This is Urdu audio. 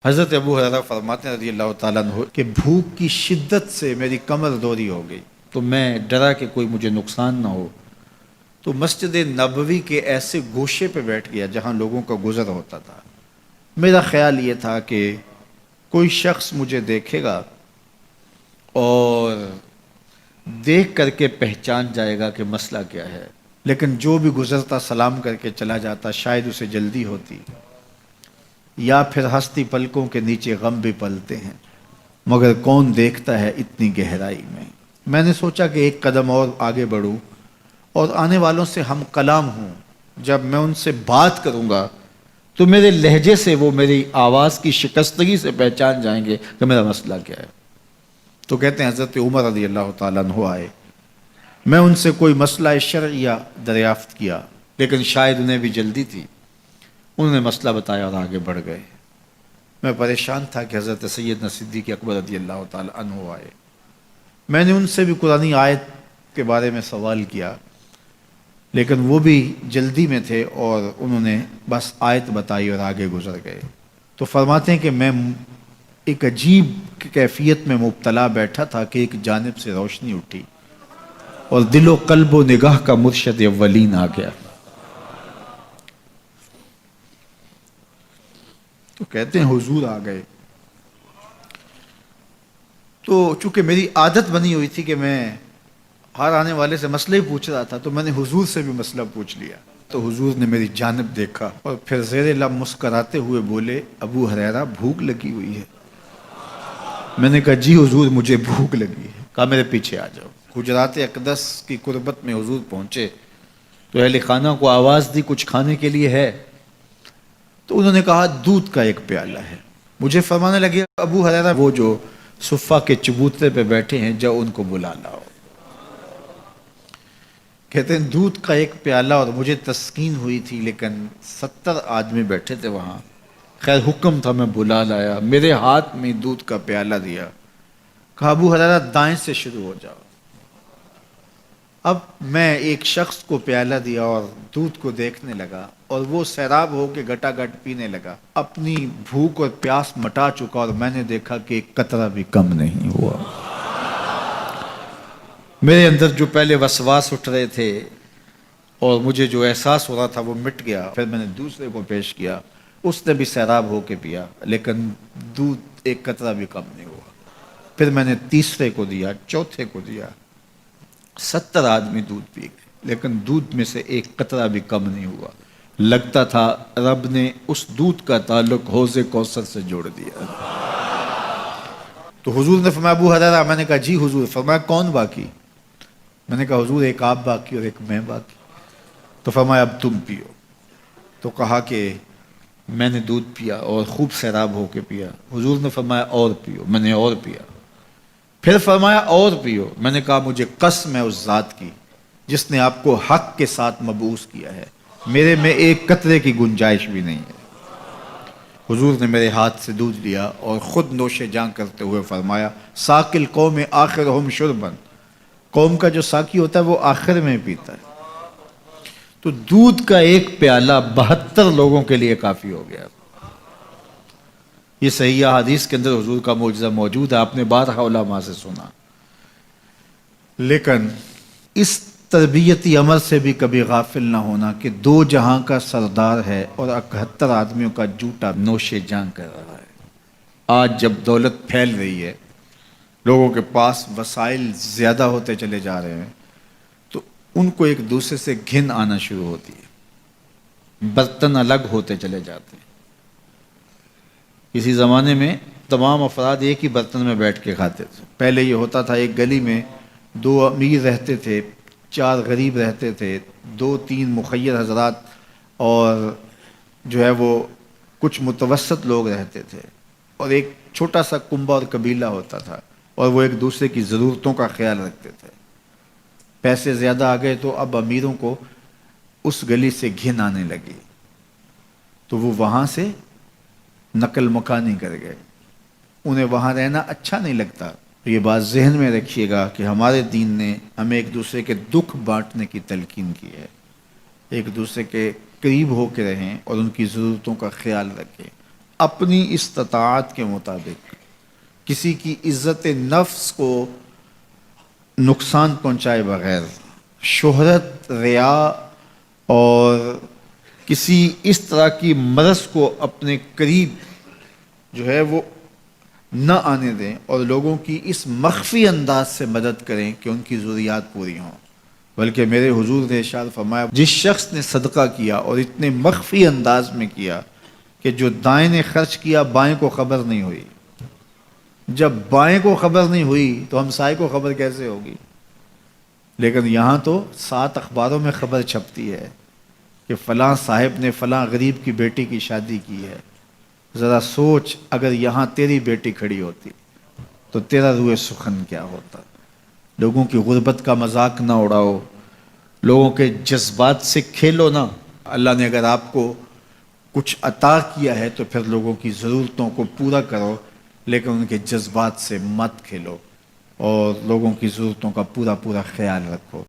حضرت ابو ہریرہ فرماتے ہیں رضی اللہ تعالیٰ عنہ کہ بھوک کی شدت سے میری کمر دوری ہو گئی، تو میں ڈرا کہ کوئی مجھے نقصان نہ ہو، تو مسجد نبوی کے ایسے گوشے پہ بیٹھ گیا جہاں لوگوں کا گزر ہوتا تھا۔ میرا خیال یہ تھا کہ کوئی شخص مجھے دیکھے گا اور دیکھ کر کے پہچان جائے گا کہ مسئلہ کیا ہے، لیکن جو بھی گزرتا سلام کر کے چلا جاتا، شاید اسے جلدی ہوتی، یا پھر ہستی پلکوں کے نیچے غم بھی پلتے ہیں، مگر کون دیکھتا ہے اتنی گہرائی میں۔ میں نے سوچا کہ ایک قدم اور آگے بڑھوں اور آنے والوں سے ہم کلام ہوں، جب میں ان سے بات کروں گا تو میرے لہجے سے وہ میری آواز کی شکستگی سے پہچان جائیں گے کہ میرا مسئلہ کیا ہے۔ تو کہتے ہیں حضرت عمر رضی اللہ تعالیٰ عنہ آئے، میں ان سے کوئی مسئلہ شرعیہ دریافت کیا، لیکن شاید انہیں بھی جلدی تھی، انہوں نے مسئلہ بتایا اور آگے بڑھ گئے۔ میں پریشان تھا کہ حضرت سیدنا صدیق اکبر رضی اللہ تعالیٰ عنہ آئے، میں نے ان سے بھی قرآنی آیت کے بارے میں سوال کیا، لیکن وہ بھی جلدی میں تھے اور انہوں نے بس آیت بتائی اور آگے گزر گئے۔ تو فرماتے ہیں کہ میں ایک عجیب کیفیت میں مبتلا بیٹھا تھا کہ ایک جانب سے روشنی اٹھی اور دل و قلب و نگاہ کا مرشد اولین آ گیا۔ تو کہتے ہیں حضور آ گئے، تو چونکہ میری عادت بنی ہوئی تھی کہ میں ہر آنے والے سے مسئلہ ہی پوچھ رہا تھا، تو میں نے حضور سے بھی مسئلہ پوچھ لیا۔ تو حضور نے میری جانب دیکھا اور پھر زیر لب مسکراتے ہوئے بولے، ابو ہریرہ بھوک لگی ہوئی ہے؟ میں نے کہا جی حضور مجھے بھوک لگی ہے۔ کہا میرے پیچھے آ جاؤ۔ حجرات اقدس کی قربت میں حضور پہنچے تو اہل خانہ کو آواز دی کچھ کھانے کے لیے ہے؟ تو انہوں نے کہا دودھ کا ایک پیالہ ہے۔ مجھے فرمانے لگے ابو ہریرہ وہ جو صفہ کے چبوترے پہ بیٹھے ہیں جاؤ ان کو بلا لاؤ۔ کہتے ہیں دودھ کا ایک پیالہ، اور مجھے تسکین ہوئی تھی لیکن 70 آدمی بیٹھے تھے وہاں۔ خیر حکم تھا، میں بلا لایا، میرے ہاتھ میں دودھ کا پیالہ دیا، کہا ابو ہریرہ دائیں سے شروع ہو جاؤ۔ اب میں ایک شخص کو پیالہ دیا اور دودھ کو دیکھنے لگا، اور وہ سیراب ہو کے گٹا گٹ پینے لگا، اپنی بھوک اور پیاس مٹا چکا، اور میں نے دیکھا کہ ایک قطرہ بھی کم نہیں ہوا۔ میرے اندر جو پہلے وسواس اٹھ رہے تھے اور مجھے جو احساس ہو رہا تھا وہ مٹ گیا۔ پھر میں نے دوسرے کو پیش کیا، اس نے بھی سیراب ہو کے پیا، لیکن دودھ ایک قطرہ بھی کم نہیں ہوا۔ پھر میں نے تیسرے کو دیا، چوتھے کو دیا، 70 آدمی دودھ پی گئے، لیکن دودھ میں سے ایک قطرہ بھی کم نہیں ہوا۔ لگتا تھا رب نے اس دودھ کا تعلق حوض کوثر سے جوڑ دیا۔ تو حضور نے فرمایا ابو ہریرہ، میں نے کہا جی حضور۔ فرمایا کون باقی؟ میں نے کہا حضور ایک آپ باقی اور ایک میں باقی۔ تو فرمایا اب تم پیو۔ تو کہا کہ میں نے دودھ پیا اور خوب سیراب ہو کے پیا۔ حضور نے فرمایا اور پیو، میں نے اور پیا۔ پھر فرمایا اور پیو۔ میں نے کہا مجھے قسم ہے اس ذات کی جس نے آپ کو حق کے ساتھ مبعوث کیا ہے، میرے میں ایک قطرے کی گنجائش بھی نہیں ہے۔ حضور نے میرے ہاتھ سے دودھ لیا اور خود نوش جاں کرتے ہوئے فرمایا ساقی القوم آخرہم شربا، قوم کا جو ساقی ہوتا ہے وہ آخر میں پیتا ہے۔ تو دودھ کا ایک پیالہ 72 لوگوں کے لیے کافی ہو گیا۔ یہ صحیح حدیث کے اندر حضور کا معجزہ موجود ہے، آپ نے بارہا علماء سے سنا۔ لیکن اس تربیتی عمل سے بھی کبھی غافل نہ ہونا کہ 2 جہاں کا سردار ہے اور 71 آدمیوں کا جوٹا نوش جاں کر رہا ہے۔ آج جب دولت پھیل رہی ہے، لوگوں کے پاس وسائل زیادہ ہوتے چلے جا رہے ہیں، تو ان کو ایک دوسرے سے گھن آنا شروع ہوتی ہے، برتن الگ ہوتے چلے جاتے ہیں۔ کسی زمانے میں تمام افراد ایک ہی برتن میں بیٹھ کے کھاتے تھے۔ پہلے یہ ہوتا تھا ایک گلی میں 2 امیر رہتے تھے، 4 غریب رہتے تھے، 2-3 مخیر حضرات اور جو ہے وہ کچھ متوسط لوگ رہتے تھے، اور ایک چھوٹا سا کنبہ اور قبیلہ ہوتا تھا، اور وہ ایک دوسرے کی ضرورتوں کا خیال رکھتے تھے۔ پیسے زیادہ آ گئے تو اب امیروں کو اس گلی سے گھن آنے لگی، تو وہ وہاں سے نقل مکانی کر گئے، انہیں وہاں رہنا اچھا نہیں لگتا۔ یہ بات ذہن میں رکھیے گا کہ ہمارے دین نے ہمیں ایک دوسرے کے دکھ بانٹنے کی تلقین کی ہے، ایک دوسرے کے قریب ہو کے رہیں اور ان کی ضرورتوں کا خیال رکھیں۔ اپنی استطاعت کے مطابق کسی کی عزت نفس کو نقصان پہنچائے بغیر، شہرت، ریا اور کسی اس طرح کی مرض کو اپنے قریب جو ہے وہ نہ آنے دیں، اور لوگوں کی اس مخفی انداز سے مدد کریں کہ ان کی ضروریات پوری ہوں۔ بلکہ میرے حضور نے ارشاد فرمایا، جس شخص نے صدقہ کیا اور اتنے مخفی انداز میں کیا کہ جو دائیں نے خرچ کیا بائیں کو خبر نہیں ہوئی، جب بائیں کو خبر نہیں ہوئی تو ہمسائے کو خبر کیسے ہوگی؟ لیکن یہاں تو 7 اخباروں میں خبر چھپتی ہے کہ فلاں صاحب نے فلاں غریب کی بیٹی کی شادی کی ہے۔ ذرا سوچ، اگر یہاں تیری بیٹی کھڑی ہوتی تو تیرا روح سخن کیا ہوتا؟ لوگوں کی غربت کا مذاق نہ اڑاؤ، لوگوں کے جذبات سے کھیلو نہ۔ اللہ نے اگر آپ کو کچھ عطا کیا ہے تو پھر لوگوں کی ضرورتوں کو پورا کرو، لیکن ان کے جذبات سے مت کھیلو اور لوگوں کی ضرورتوں کا پورا خیال رکھو۔